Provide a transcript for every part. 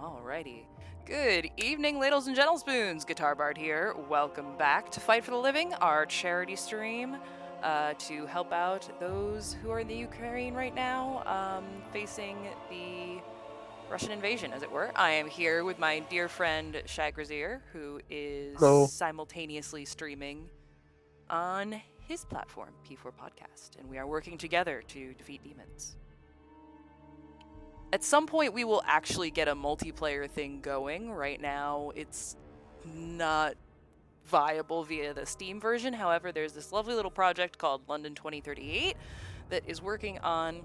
Alrighty. Good evening, ladles and gentlespoons. Guitar Bard here. Welcome back to Fight for the Living, our charity stream to help out those who are in the Ukraine right now, facing the Russian invasion, as it were. I am here with my dear friend Shagrazier, who is Hello. simultaneously streaming on his platform, P4 Podcast, and we are working together to defeat demons. At some point, we will actually get a multiplayer thing going. Right now, it's not viable via the Steam version. However, there's this lovely little project called London 2038 that is working on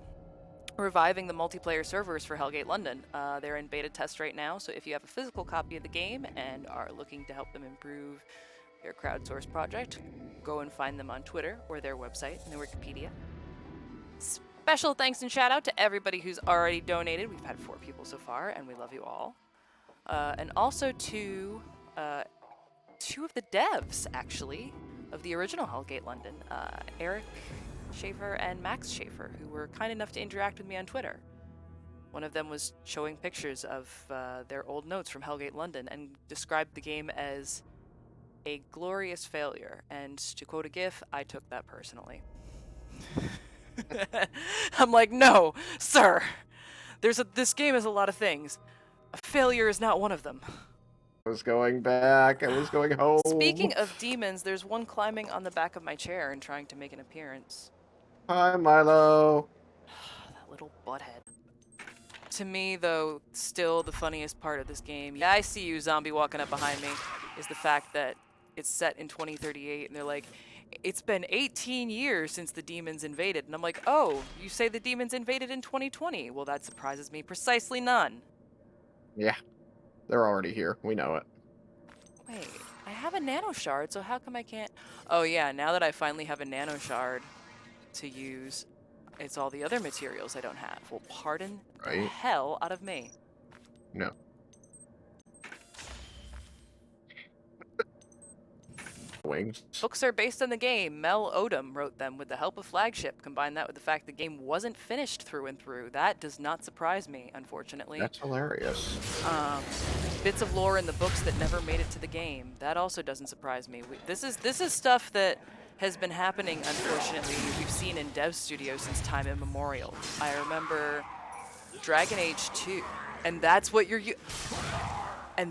reviving the multiplayer servers for Hellgate London. They're in beta test right now, so if you have a physical copy of the game and are looking to help them improve their crowdsourced project, go and find them on Twitter or their website and their Wikipedia. Special thanks and shout out to everybody who's already donated. We've had 4 people so far, and we love you all. And also to 2 of the devs, actually, of the original Hellgate London, Eric Schaefer and Max Schaefer, who were kind enough to interact with me on Twitter. One of them was showing pictures of their old notes from Hellgate London and described the game as a glorious failure. And to quote a GIF, I took that personally. I'm like, no, sir. This game is a lot of things. A failure is not one of them. I was going back. I was going home. Speaking of demons, there's one climbing on the back of my chair and trying to make an appearance. Hi, Milo. That little butthead. To me, though, still the funniest part of this game, yeah, I see you, zombie, walking up behind me, is the fact that it's set in 2038, and they're like, it's been 18 years since the demons invaded. And I'm like, oh, you say the demons invaded in 2020? Well, that surprises me precisely none. Yeah, they're already here. We know it. Wait, I have a nano shard, so how come I can't? Oh yeah, now that I finally have a nano shard to use, it's all the other materials I don't have. Well, pardon the hell out of me. No. Wings. Books are based on the game. Mel Odom wrote them with the help of Flagship. Combine that with the fact the game wasn't finished through and through. That does not surprise me, unfortunately. That's hilarious. Bits of lore in the books that never made it to the game. That also doesn't surprise me. This is stuff that has been happening, unfortunately, we've seen in dev studios since time immemorial. I remember Dragon Age 2, and that's what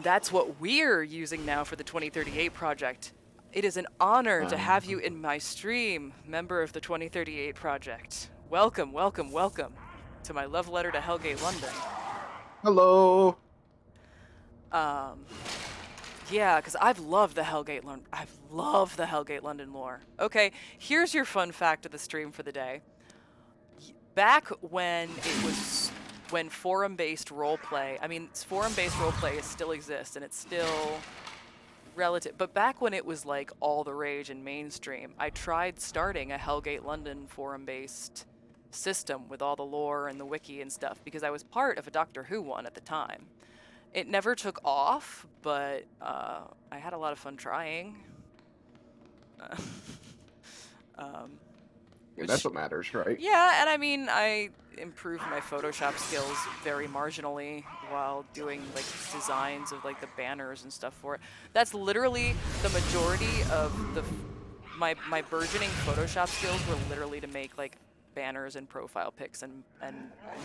that's what we're using now for the 2038 project. It is an honor to have you in my stream, member of the 2038 project. Welcome, welcome, welcome to my love letter to Hellgate London. Hello. Yeah, because I've loved the Hellgate London lore. Okay, here's your fun fact of the stream for the day. Back when forum-based roleplay, forum-based roleplay still exists, and it's still relative, but back when it was like all the rage and mainstream, I tried starting a Hellgate London forum-based system with all the lore and the wiki and stuff, because I was part of a Doctor Who one at the time. It never took off, but I had a lot of fun trying. That's what matters, right? Yeah, and I improved my Photoshop skills very marginally while doing like designs of like the banners and stuff for it. That's literally the majority of my burgeoning Photoshop skills were literally to make like banners and profile pics and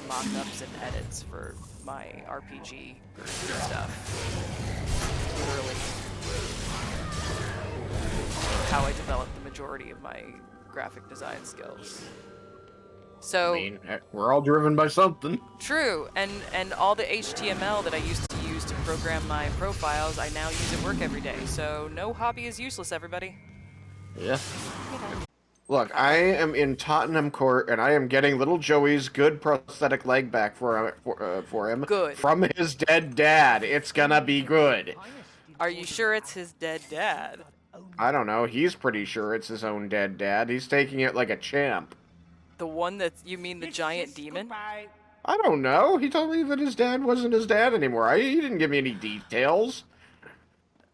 mock-ups and edits for my RPG groups and stuff. Literally how I developed the majority of my graphic design skills. So we're all driven by something. True, and all the HTML that I used to use to program my profiles, I now use at work every day. So no hobby is useless, everybody. Yeah. Look, I am in Tottenham Court, and I am getting little Joey's good prosthetic leg back for him. Good. From his dead dad. It's gonna be good. Are you sure it's his dead dad? I don't know. He's pretty sure it's his own dead dad. He's taking it like a champ. The one you mean the giant demon? I don't know. He told me that his dad wasn't his dad anymore. He didn't give me any details.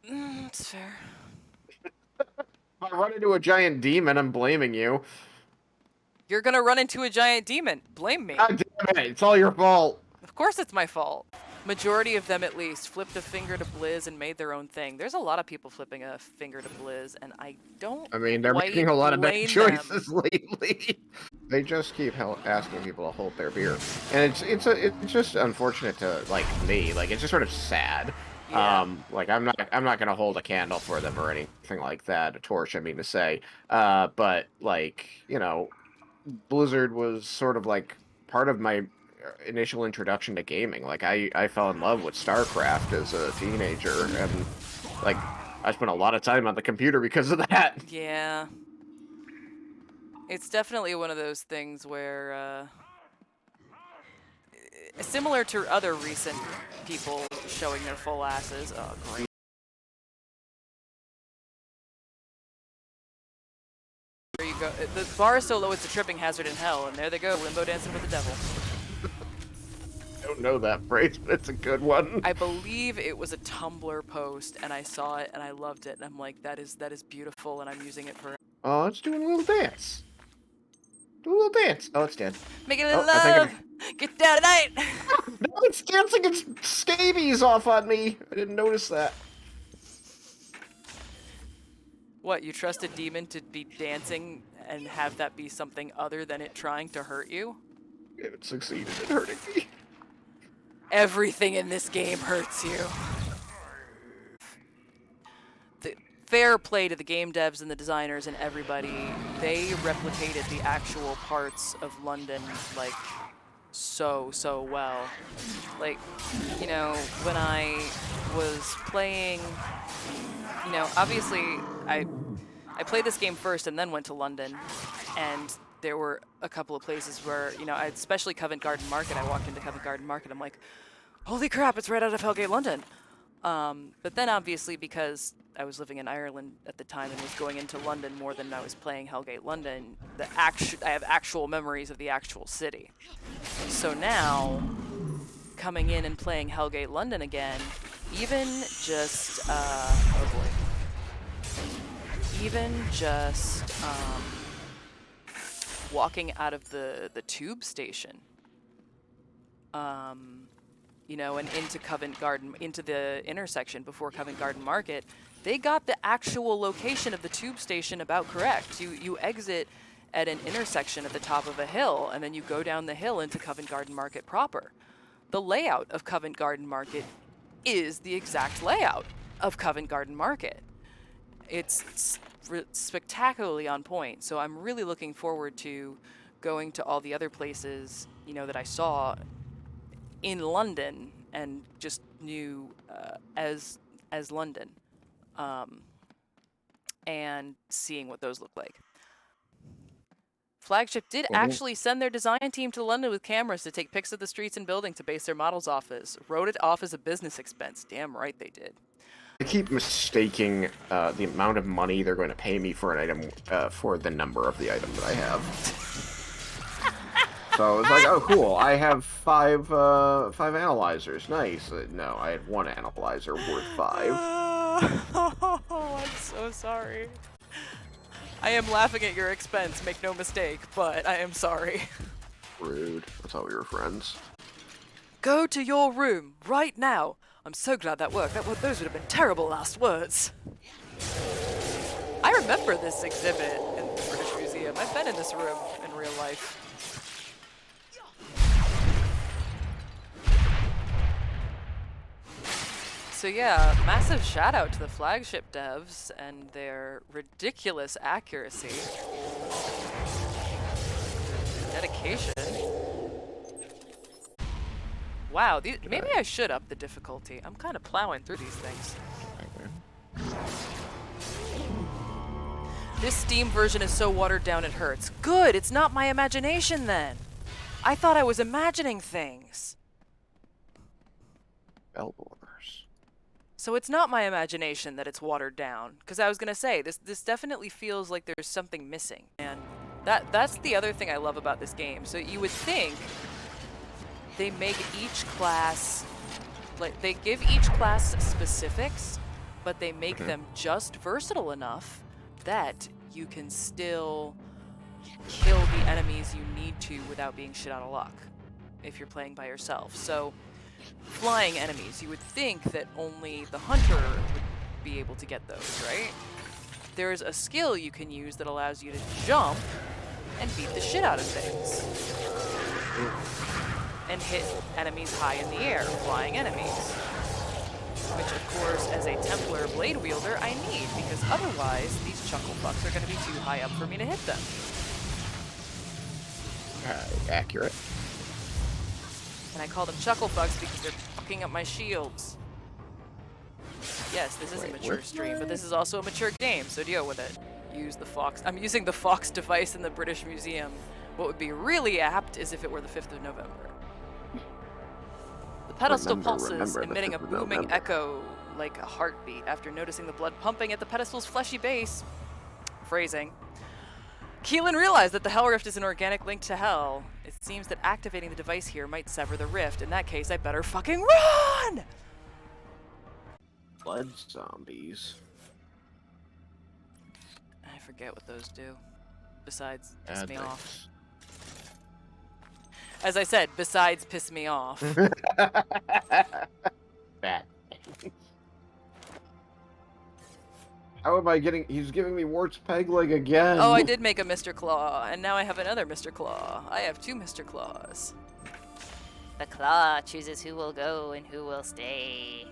That's fair. If I run into a giant demon, I'm blaming you. You're gonna run into a giant demon. Blame me. God damn it. It's all your fault. Of course it's my fault. Majority of them, at least, flipped a finger to Blizz and made their own thing. There's a lot of people flipping a finger to Blizz, and I don't I mean, they're quite making a lot of bad blame choices them. lately. They just keep asking people to hold their beer, and it's just unfortunate to like me. Like it's just sort of sad. Yeah. Like I'm not gonna hold a candle for them or anything like that. A torch, I mean to say. But like Blizzard was sort of like part of my initial introduction to gaming. Like I fell in love with StarCraft as a teenager, and like I spent a lot of time on the computer because of that. Yeah. It's definitely one of those things where, similar to other recent people showing their full asses. Oh, great. There you go. The bar is so low it's a tripping hazard in hell, and there they go, limbo dancing with the devil. I don't know that phrase, but it's a good one. I believe it was a Tumblr post, and I saw it, and I loved it, and I'm like, that is beautiful, and I'm using it for... Oh, it's doing a little dance. Do a little dance. Oh, it's dead. Make a little I think love! Get down tonight! No, it's dancing its scabies off on me. I didn't notice that. What, you trust a demon to be dancing and have that be something other than it trying to hurt you? It succeeded in hurting me. Everything in this game hurts you. The fair play to the game devs and the designers and everybody. They replicated the actual parts of London, like, so well. Like, when I was playing, obviously I played this game first and then went to London, and there were a couple of places where, especially Covent Garden Market. I walked into Covent Garden Market, I'm like, holy crap, it's right out of Hellgate, London. But then obviously, because I was living in Ireland at the time and was going into London more than I was playing Hellgate London, I have actual memories of the actual city. So now, coming in and playing Hellgate London again, even just, oh boy. Even just, walking out of the tube station, and into Covent Garden, into the intersection before Covent Garden Market, they got the actual location of the tube station about correct. You exit at an intersection at the top of a hill, and then you go down the hill into Covent Garden Market proper. The layout of Covent Garden Market is the exact layout of Covent Garden Market. It's spectacularly on point, so I'm really looking forward to going to all the other places, that I saw in London and just knew as London, and seeing what those look like. Flagship did actually send their design team to London with cameras to take pics of the streets and building to base their models off as. Wrote it off as a business expense. Damn right they did. I keep mistaking the amount of money they're going to pay me for an item for the number of the item that I have. So it's like, oh, cool. I have five analyzers. Nice. No, I had one analyzer worth 5. Oh, I'm so sorry. I am laughing at your expense, make no mistake, but I am sorry. Rude. I thought we were friends. Go to your room, right now. I'm so glad that worked. Those would have been terrible last words. I remember this exhibit in the British Museum. I've been in this room in real life. So yeah, massive shout out to the Flagship devs and their ridiculous accuracy. Dedication. Wow, maybe I should up the difficulty. I'm kind of plowing through these things. This Steam version is so watered down it hurts. Good, it's not my imagination then. I thought I was imagining things. Bellboarders. So it's not my imagination that it's watered down. Because I was going to say, this definitely feels like there's something missing. And that's the other thing I love about this game. So you would think they make each class, like they give each class specifics, but they make them just versatile enough that you can still kill the enemies you need to without being shit out of luck if you're playing by yourself. So flying enemies. You would think that only the hunter would be able to get those, right? There's a skill you can use that allows you to jump and beat the shit out of things. And hit enemies high in the air, flying enemies. Which, of course, as a Templar blade wielder, I need, because otherwise these chuckle fucks are going to be too high up for me to hit them. Accurate. And I call them chuckle fucks because they're fucking up my shields. Yes, this is a mature stream, but this is also a mature game, so deal with it. Use the Fox. I'm using the Fox device in the British Museum. What would be really apt is if it were the 5th of November. The pedestal pulses, emitting a booming echo like a heartbeat after noticing the blood pumping at the pedestal's fleshy base. Phrasing. Keelan realized that the Hell Rift is an organic link to Hell. It seems that activating the device here might sever the rift. In that case, I better fucking run! Blood zombies. I forget what those do. Besides, piss me off. As I said, besides piss me off. Bad. How am I getting... He's giving me Wart's peg leg again. Oh, I did make a Mr. Claw, and now I have another Mr. Claw. I have 2 Mr. Claws. The claw chooses who will go and who will stay.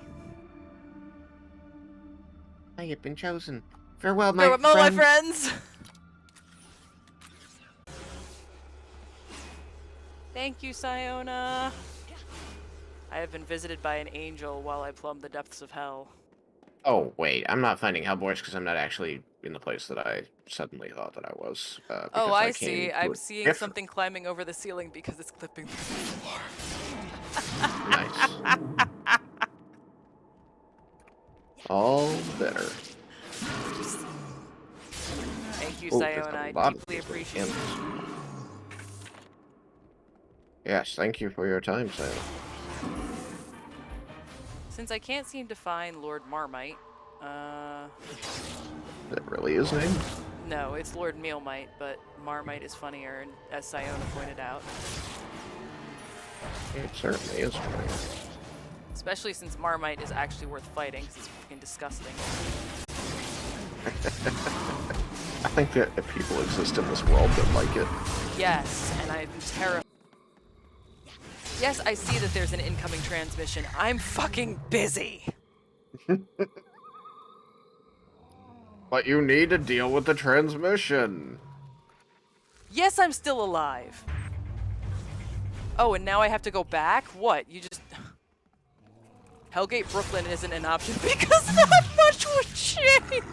I have been chosen. Farewell, my Farewell, friends. my friends! Thank you, Siona. I have been visited by an angel while I plumb the depths of hell. Oh, wait. I'm not finding Hellboys because I'm not actually in the place that I suddenly thought that I was. Oh, I see. I'm seeing something climbing over the ceiling because it's clipping through the floor. Nice. All better. Thank you, Oh, Siona. I deeply appreciate it. Yes, thank you for your time, Siona. Since I can't seem to find Lord Marmite, That really his name? no, it's Lord Mealmite, but Marmite is funnier, as Siona pointed out. It certainly is funny. Especially since Marmite is actually worth fighting, because it's fucking disgusting. I think that people exist in this world that like it. Yes, and I'm terrified. Yes, I see that there's an incoming transmission. I'm fucking busy. But you need to deal with the transmission. Yes, I'm still alive. Oh, and now I have to go back? What? You just... Hellgate Brooklyn isn't an option because not much would change.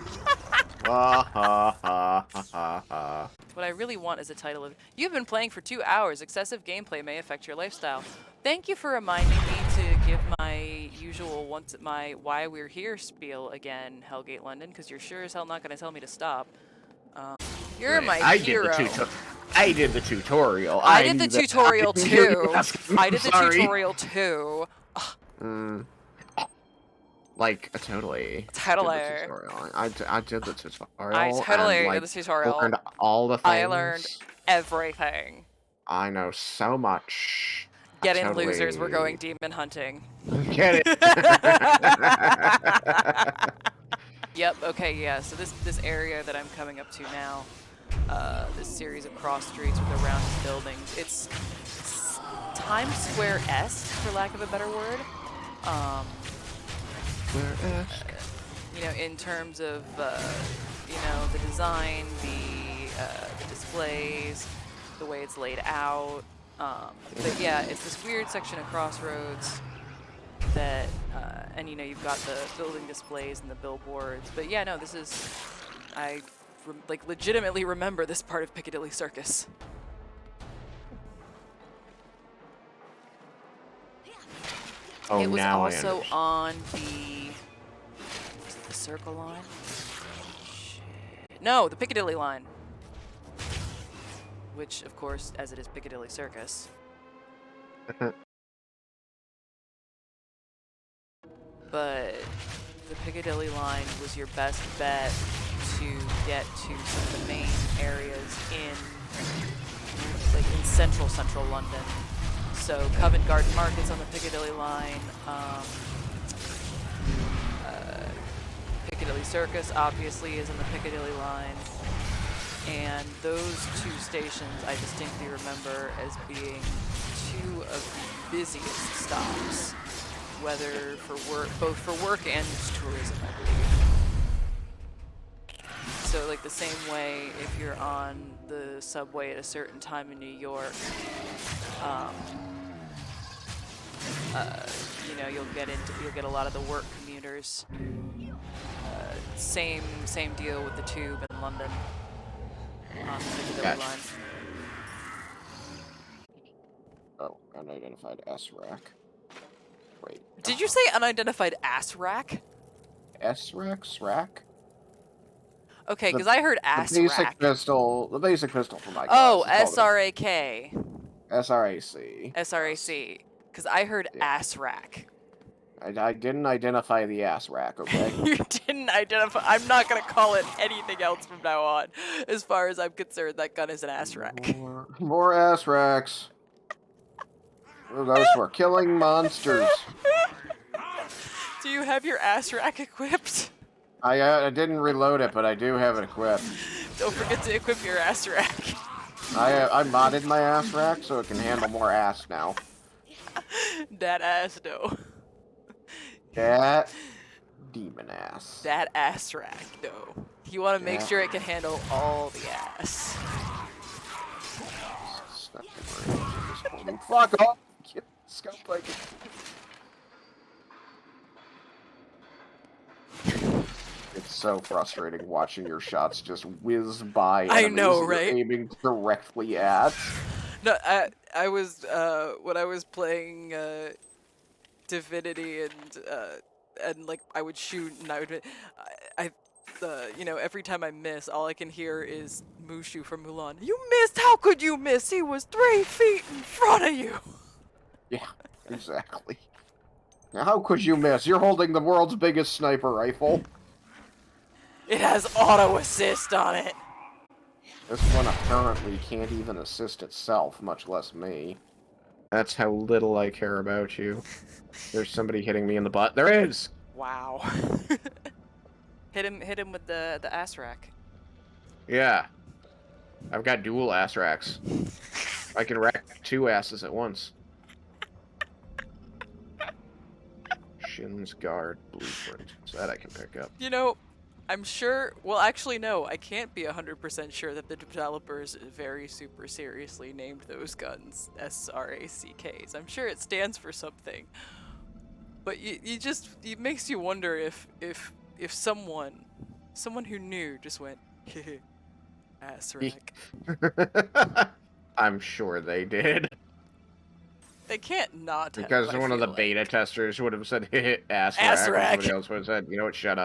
What I really want is a title of... You've been playing for 2 hours. Excessive gameplay may affect your lifestyle. Thank you for reminding me to give my usual why we're here spiel again, Hellgate London, because you're sure as hell not going to tell me to stop. You're my hero. I did the tutorial. I did the tutorial too. I did the tutorial too. Like, totally. Totally. Did the tutorial. I did the tutorial. I totally and, like, did the tutorial. Learned all the things. I learned everything. I know so much. Get in, losers. We're going demon hunting. Get it. Yep. Okay. Yeah. So this area that I'm coming up to now, this series of cross streets with the rounded buildings, it's Times Square-esque, for lack of a better word. You know, in terms of you know, the design, the displays, the way it's laid out. But yeah, it's this weird section of Crossroads that, and you know, you've got the building displays and the billboards. But yeah, no, this is, I like legitimately remember this part of Piccadilly Circus. Oh, it was now also on the Circle line? Shit. No, the Piccadilly line. Which, of course, as it is Piccadilly Circus. But the Piccadilly line was your best bet to get to some of the main areas in, like, in central London. So Covent Garden Market's on the Piccadilly line. Piccadilly Circus obviously is on the Piccadilly line. And those two stations I distinctly remember as being two of the busiest stops, whether for work, both for work and tourism, I believe. So like the same way if you're on the subway at a certain time in New York, you know, you'll get a lot of the work commuters. Same deal with the tube in London on the Piccadilly line. Oh, unidentified S-rack. Wait. Did you say unidentified ass rack? S-rack? SRAC? Okay, because I heard ass The basic rack. pistol. The basic pistol for my class. Oh, It's called SRAK. SRAC. SRAC. Because I heard ass rack. I didn't identify the ass rack, okay? You didn't identify. I'm not going to call it anything else from now on. As far as I'm concerned, that gun is an ass rack. More ass racks. Those were killing monsters. Do you have your ass rack equipped? I didn't reload it, but I do have it equipped. Don't forget to equip your ass rack. I modded my ass rack so it can handle more ass now. That ass, no. That demon ass. That ass rack, though. You want to make sure it can handle all the ass. Fuck off! Scout like It's so frustrating watching your shots just whiz by. I know, that right? You're aiming directly at. No, I was when I was playing Divinity and like I would shoot and I would you know, every time I miss, all I can hear is Mushu from Mulan. You missed! How could you miss? He was 3 feet in front of you. Yeah, exactly. Now, how could you miss? You're holding the world's biggest sniper rifle. It has auto assist on it. This one apparently can't even assist itself, much less me. That's how little I care about you. There's somebody hitting me in the butt. There is! Wow. Hit him with the ass rack. Yeah. I've got dual ass racks. I can rack 2 asses at once. Shin's Guard Blueprint. So that I can pick up. You know, I'm sure, well actually no, I can't be 100% sure that the developers very super seriously named those guns SRACKs. I'm sure it stands for something. But it makes you wonder if someone who knew just went, ass rack. I'm sure they did. They can't not have, Because I one of the feel beta like. testers would have said, ass Ass rack. rack. And somebody else would have said, you know what, shut up.